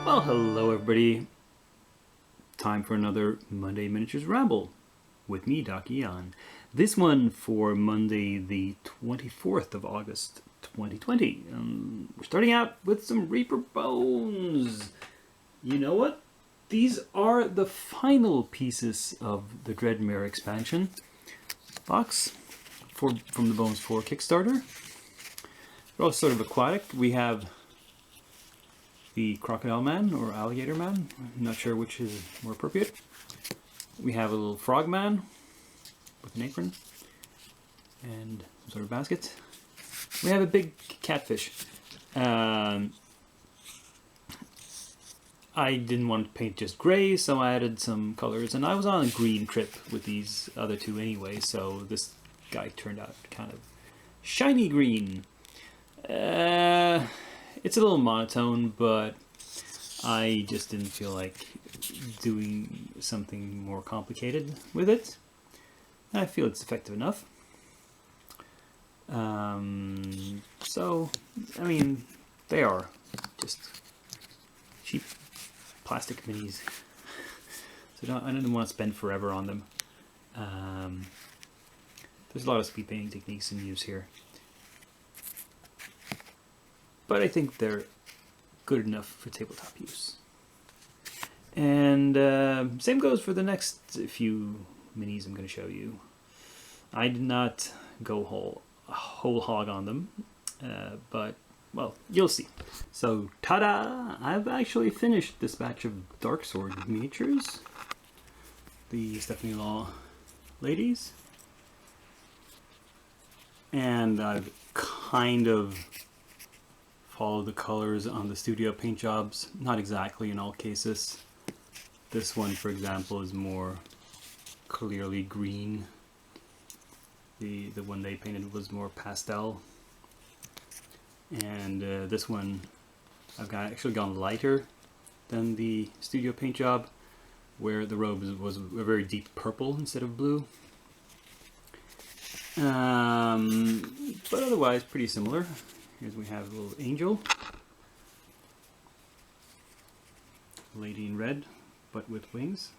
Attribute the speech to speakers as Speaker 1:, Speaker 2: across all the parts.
Speaker 1: Well, hello everybody. Time for another Monday Miniatures Ramble with me, Doc Eon. This one for Monday the 24th of August 2020. We're starting out with some Reaper Bones. You know what? These are the final pieces of the Dreadmere expansion box from the Bones 4 Kickstarter. They're all sort of aquatic. We have the Crocodile Man or Alligator Man. I'm not sure which is more appropriate. We have a little Frog Man with an apron and some sort of basket. We have a big catfish. I didn't want to paint just gray, so I added some colors, and I was on a green trip with these other two anyway, so this guy turned out kind of shiny green. It's a little monotone, but I just didn't feel like doing something more complicated with it. I feel it's effective enough. So, I mean, they are just cheap plastic minis. So I didn't want to spend forever on them. There's a lot of speed painting techniques in use here, but I think they're good enough for tabletop use. And same goes for the next few minis I'm going to show you. I did not go whole hog on them, but, well, you'll see. So, ta-da! I've actually finished this batch of Darksword miniatures. The Stephanie Law ladies. And I've kind of follow the colors on the studio paint jobs. Not exactly in all cases. This one, for example, is more clearly green. The one they painted was more pastel. And this one, I've actually gone lighter than the studio paint job, where the robe was a very deep purple instead of blue. But otherwise pretty similar. Here's we have a little angel, lady in red, but with wings,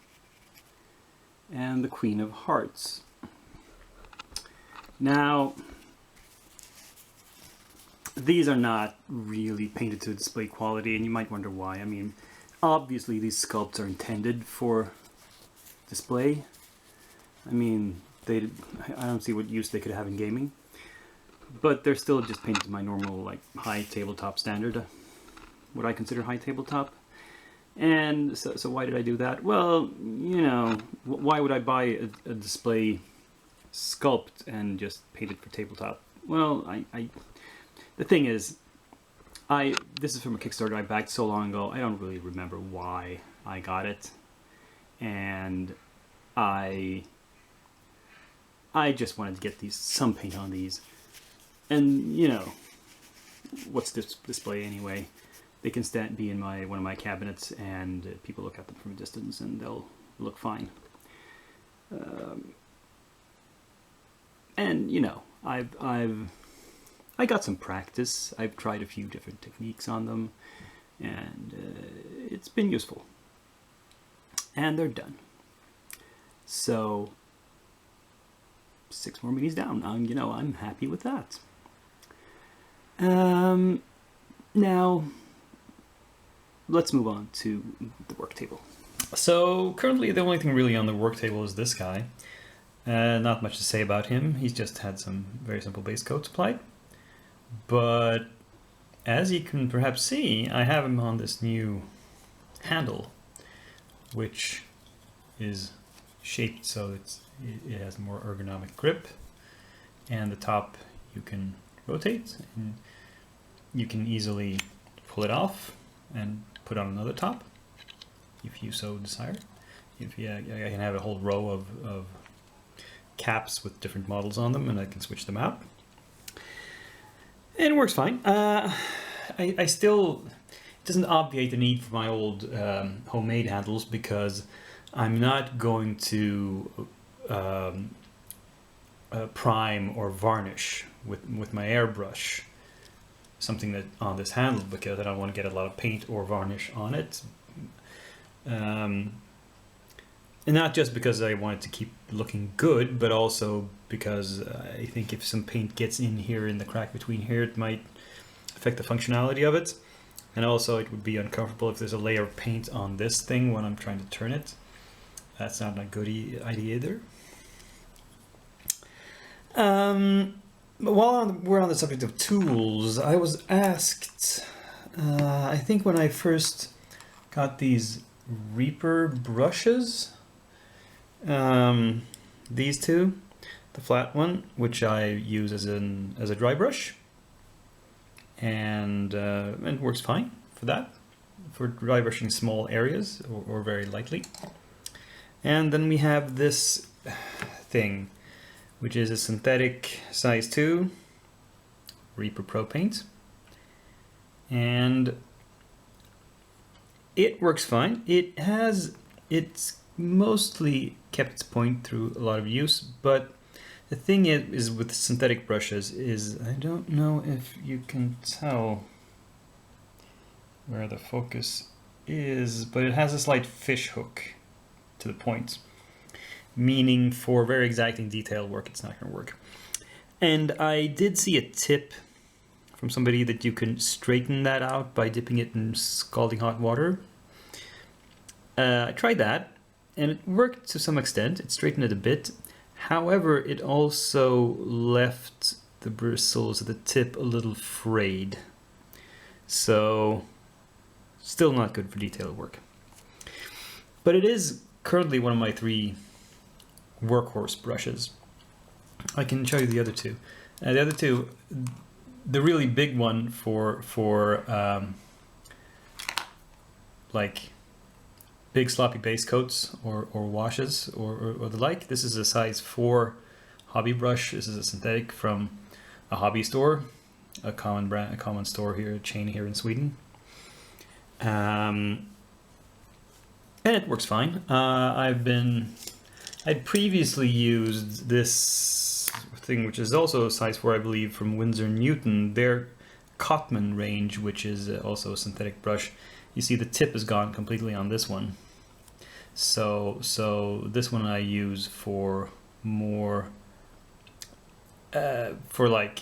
Speaker 1: and the Queen of Hearts. Now, these are not really painted to display quality, and you might wonder why. I mean, obviously these sculpts are intended for display. I mean, I don't see what use they could have in gaming. But they're still just painted to my normal, like, high tabletop standard, what I consider high tabletop. And so why did I do that? Well, you know, why would I buy a display sculpt and just paint it for tabletop? Well, the thing is, this is from a Kickstarter I backed so long ago, I don't really remember why I got it. And I just wanted to get some paint on these. And, you know, what's this display anyway? They can be in one of my cabinets, and people look at them from a distance, and they'll look fine. And, you know, I got some practice. I've tried a few different techniques on them, and it's been useful. And they're done. So, 6 more minis down. You know, I'm happy with that. Now, let's move on to the work table. So currently the only thing really on the work table is this guy. Not much to say about him. He's just had some very simple base coats applied. But as you can perhaps see, I have him on this new handle, which is shaped so it has a more ergonomic grip, and the top you can rotate, and you can easily pull it off and put on another top if you so desire. I can have a whole row of caps with different models on them, and I can switch them out, and it works fine. I still, it doesn't obviate the need for my old homemade handles, because I'm not going to prime or varnish with my airbrush something that on this handle because I don't want to get a lot of paint or varnish on it. And not just because I want it to keep looking good, but also because I think if some paint gets in here in the crack between here, it might affect the functionality of it. And also it would be uncomfortable if there's a layer of paint on this thing when I'm trying to turn it. That's not a good idea either. But while we're on the subject of tools, I was asked, I think when I first got these Reaper brushes, these two, the flat one, which I use as a dry brush, and it works fine for that, for dry brushing small areas or very lightly. And then we have this thing, which is a synthetic size 2 Reaper Pro paint, and it works fine. It's mostly kept its point through a lot of use, but the thing is with synthetic brushes is, I don't know if you can tell where the focus is, but it has a slight fish hook to the point, meaning for very exacting detail work it's not going to work. And I did see a tip from somebody that you can straighten that out by dipping it in scalding hot water. I tried that and it worked to some extent. It straightened it a bit. However, it also left the bristles at the tip a little frayed. So still not good for detail work. But it is currently one of my 3 workhorse brushes. I can show you the other two. The other two, the really big one for like big sloppy base coats or washes or the like. This is a size 4 hobby brush. This is a synthetic from a hobby store, a common brand, a common store here, a chain here in Sweden. And it works fine. I'd previously used this thing, which is also a size 4, I believe, from Winsor Newton, their Cotman range, which is also a synthetic brush. You see the tip is gone completely on this one. So this one I use for more, for like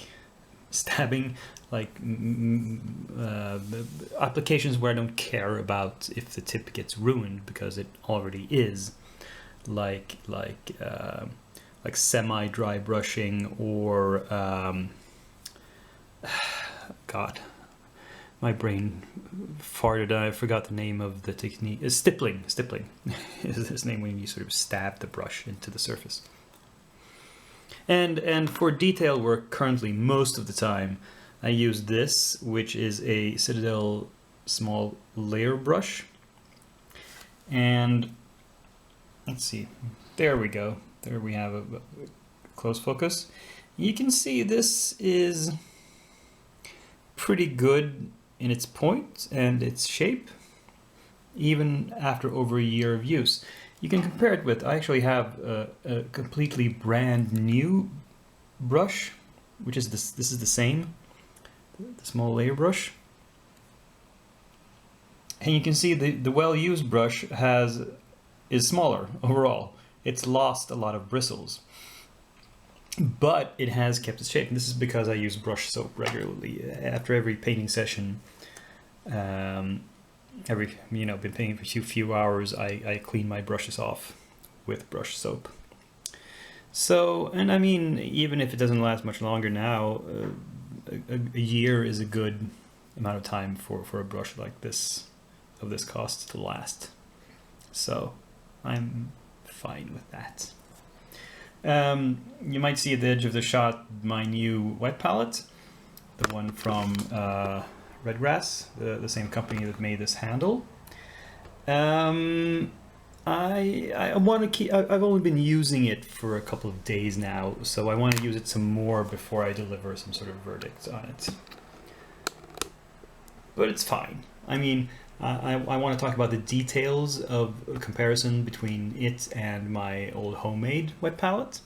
Speaker 1: stabbing, like applications where I don't care about if the tip gets ruined because it already is, like semi-dry brushing or God, my brain farted. I forgot the name of the technique. Stippling is this name when you sort of stab the brush into the surface. And for detail work, currently most of the time I use this, which is a Citadel small layer brush. And let's see, there we go. There we have a close focus. You can see this is pretty good in its point and its shape, even after over a year of use. You can compare it with, I actually have a completely brand new brush, which is this is the same, the small layer brush. And you can see the well-used brush is smaller overall. It's lost a lot of bristles, but it has kept its shape. And this is because I use brush soap regularly. After every painting session, been painting for a few hours, I clean my brushes off with brush soap. So, and I mean, even if it doesn't last much longer now, a year is a good amount of time for a brush like this, of this cost, to last. So I'm fine with that. You might see at the edge of the shot my new wet palette, the one from Redgrass, the same company that made this handle. I want to keep. I've only been using it for a couple of days now, so I want to use it some more before I deliver some sort of verdict on it. But it's fine. I mean, I want to talk about the details of a comparison between it and my old homemade wet palette.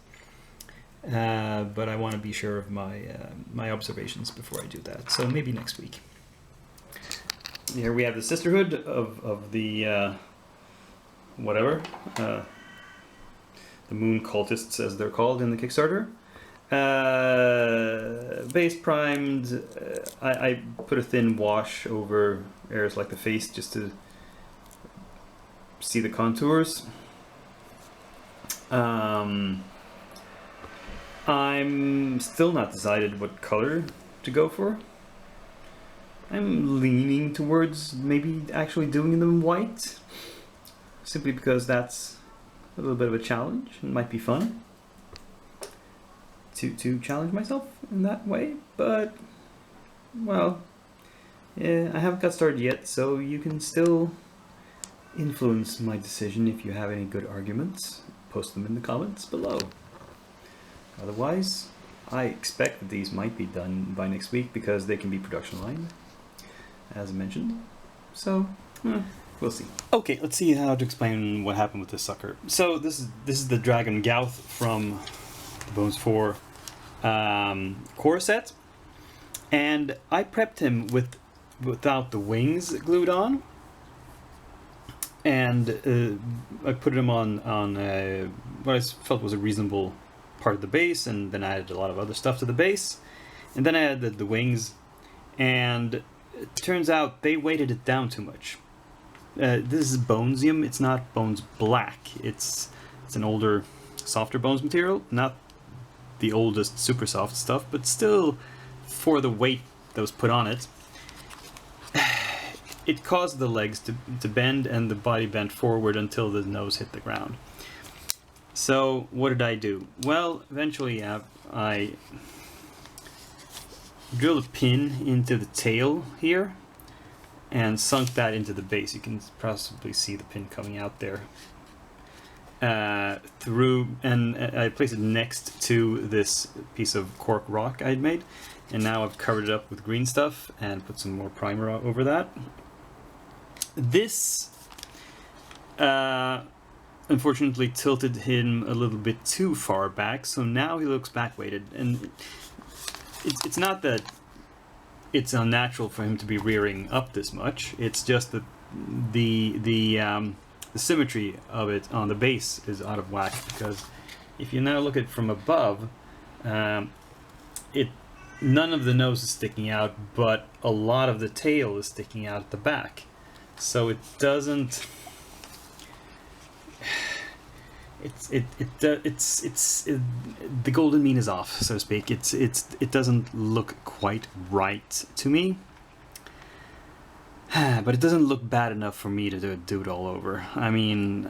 Speaker 1: but I want to be sure of my observations before I do that. So maybe next week. Here we have the Sisterhood of the whatever, the Moon Cultists, as they're called in the Kickstarter. Base primed. I put a thin wash over areas like the face just to see the contours. I'm still not decided what color to go for. I'm leaning towards maybe actually doing them white, simply because that's a little bit of a challenge and might be fun to challenge myself in that way. But, well, yeah, I haven't got started yet, so you can still influence my decision if you have any good arguments. Post them in the comments below. Otherwise, I expect that these might be done by next week because they can be production lined, as I mentioned. So, we'll see. Okay, let's see how to explain what happened with this sucker. So this is the Dragon Gouth from the Bones 4 core set, and I prepped him without the wings glued on, and I put him on what I felt was a reasonable part of the base, and then I added a lot of other stuff to the base, and then I added the wings, and it turns out they weighted it down too much. This is Bonesium. It's not Bones Black. It's an older, softer Bones material, not the oldest super soft stuff, but still, for the weight that was put on it, it caused the legs to bend and the body bent forward until the nose hit the ground. So what did I do? Well, eventually I drilled a pin into the tail here and sunk that into the base. You can possibly see the pin coming out there. And I placed it next to this piece of cork rock I had made, and now I've covered it up with green stuff and put some more primer over that. This unfortunately tilted him a little bit too far back, so now he looks back weighted, and it's not that it's unnatural for him to be rearing up this much. It's just that the symmetry of it on the base is out of whack, because if you now look at it from above, none of the nose is sticking out, but a lot of the tail is sticking out at the back. So it doesn't. The golden mean is off, so to speak. It doesn't look quite right to me. But it doesn't look bad enough for me to do it all over. I mean,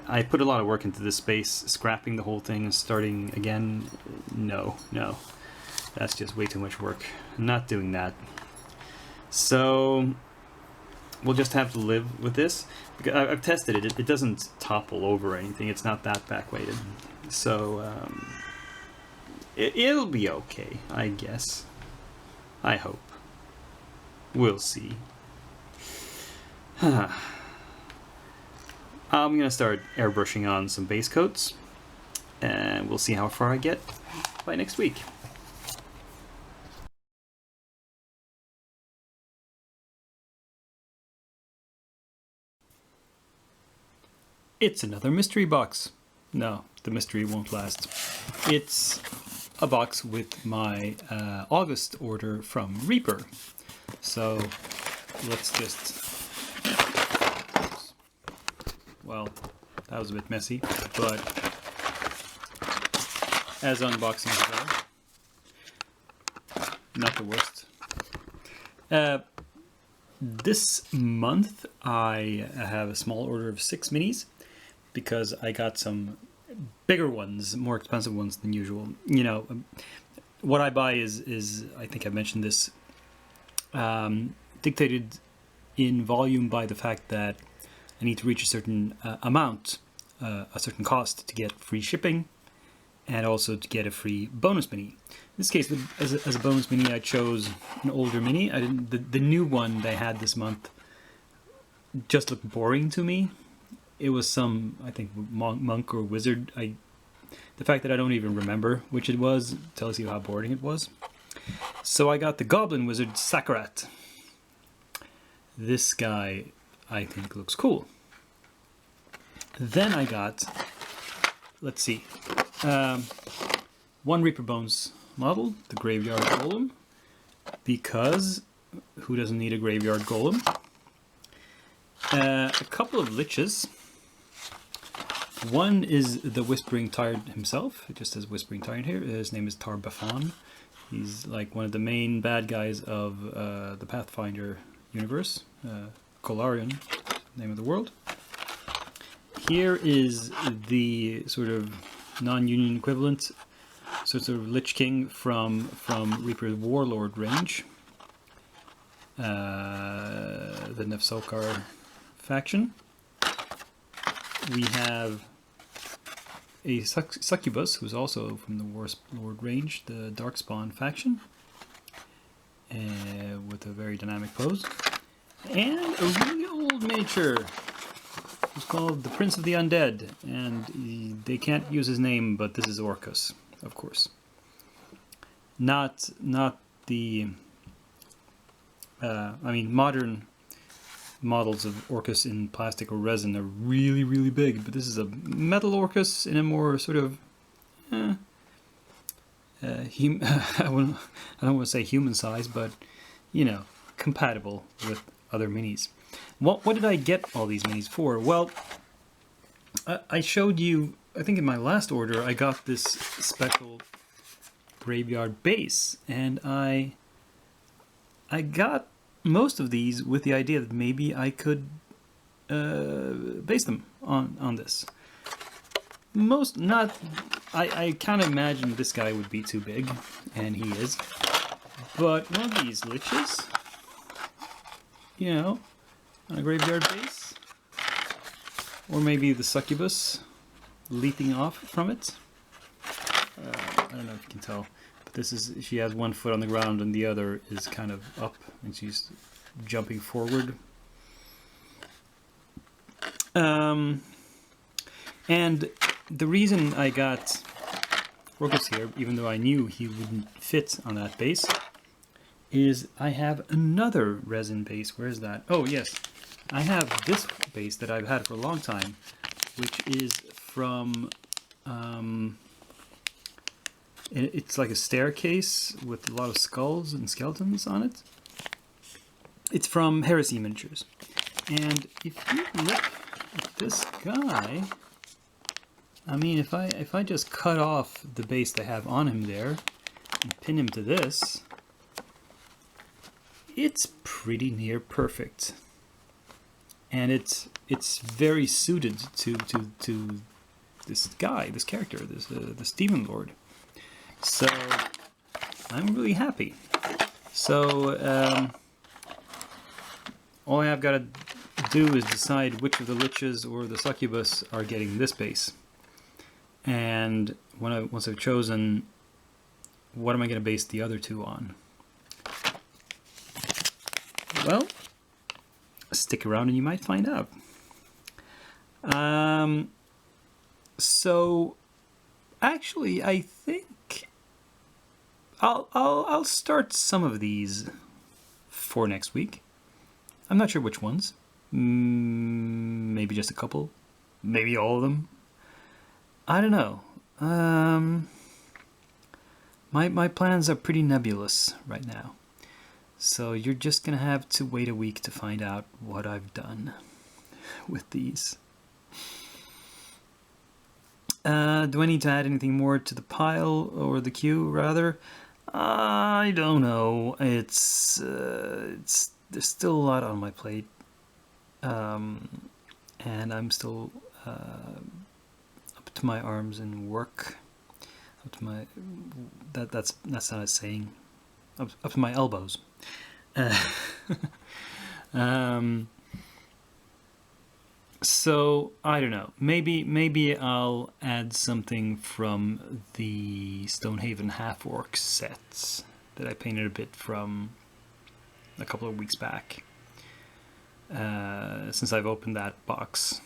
Speaker 1: I put a lot of work into this space, scrapping the whole thing and starting again. No, that's just way too much work. I'm not doing that. So we'll just have to live with this. Because I've tested it. It doesn't topple over or anything. It's not that back weighted. So it'll be okay, I guess. I hope. We'll see. I'm gonna start airbrushing on some base coats, and we'll see how far I get by next week. It's another mystery box. No, the mystery won't last. It's a box with my August order from Reaper. So let's just... Well, that was a bit messy, but as unboxings go, not the worst. This month I have a small order of 6 minis because I got some bigger ones, more expensive ones than usual. You know, what I buy is I think I mentioned this, dictated in volume by the fact that I need to reach a certain amount, a certain cost to get free shipping, and also to get a free bonus mini. In this case, as a bonus mini, I chose an older mini. The new one they had this month just looked boring to me. It was some, I think, monk or wizard. I The fact that I don't even remember which it was tells you how boring it was. So I got the Goblin Wizard Sakarat. This guy, I think, looks cool. Then I got, let's see, one Reaper Bones model, the Graveyard Golem, because who doesn't need a Graveyard Golem? A couple of Liches. One is the Whispering Tyrant himself. It just says Whispering Tyrant here. His name is Tarbafon. He's like one of the main bad guys of the Pathfinder universe. Golarion, name of the world. Here is the sort of non-union equivalent, sort of Lich King from Reaper's Warlord range. The Nefsokar faction. We have a Succubus, who's also from the Warlord range, the Darkspawn faction, with a very dynamic pose. And a really old miniature, who's called the Prince of the Undead, and they can't use his name, but this is Orcus, of course. Not the, I mean, modern models of Orcus in plastic or resin are really, really big, but this is a metal Orcus in a more sort of, I don't want to say human size, but, you know, compatible with other minis. What did I get all these minis for? Well, I showed you, I think in my last order, I got this special Graveyard base, and I got most of these with the idea that maybe I could base them on this. I kind of imagined this guy would be too big, and he is. But one of these Liches, you know, on a Graveyard base, or maybe the Succubus leaping off from it. I don't know if you can tell. This is, she has one foot on the ground and the other is kind of up, and she's jumping forward. And the reason I got Orcus here, even though I knew he wouldn't fit on that base, is I have another resin base. Where's that? Oh, yes. I have this base that I've had for a long time, which is from... it's like a staircase with a lot of skulls and skeletons on it. It's from Heresy Miniatures. And if you look at this guy, I mean, if I just cut off the base they have on him there and pin him to this, it's pretty near perfect. And it's very suited to this guy, this character, this Demon Lord. So I'm really happy. So all I've got to do is decide which of the Liches or the Succubus are getting this base. And once I've chosen, what am I going to base the other two on? Well, stick around and you might find out. So actually, I think I'll start some of these for next week. I'm not sure which ones. Maybe just a couple. Maybe all of them. I don't know. My plans are pretty nebulous right now. So you're just gonna have to wait a week to find out what I've done with these. Do I need to add anything more to the pile, or the queue rather? I don't know. There's still a lot on my plate, and I'm still up to my arms in work. Up to my that's not a saying. Up to my elbows. So I don't know. Maybe I'll add something from the Stonehaven Half-Orc sets that I painted a bit from a couple of weeks back. Since I've opened that box,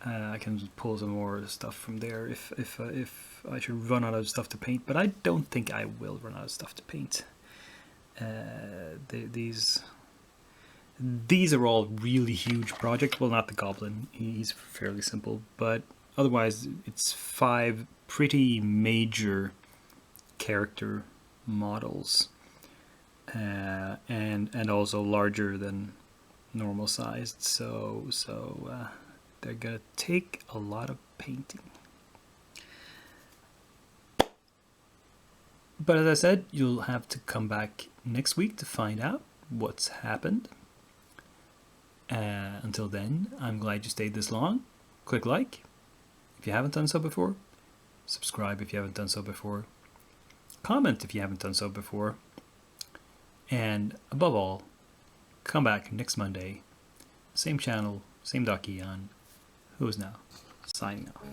Speaker 1: I can pull some more stuff from there if I should run out of stuff to paint, but I don't think I will run out of stuff to paint. These are all really huge projects. Well, not the goblin; he's fairly simple, but otherwise, it's 5 pretty major character models, and also larger than normal sized. So they're gonna take a lot of painting. But as I said, you'll have to come back next week to find out what's happened. Until then, I'm glad you stayed this long. Click like if you haven't done so before. Subscribe if you haven't done so before. Comment if you haven't done so before. And above all, come back next Monday. Same channel, same Doc Eon, who is now signing off.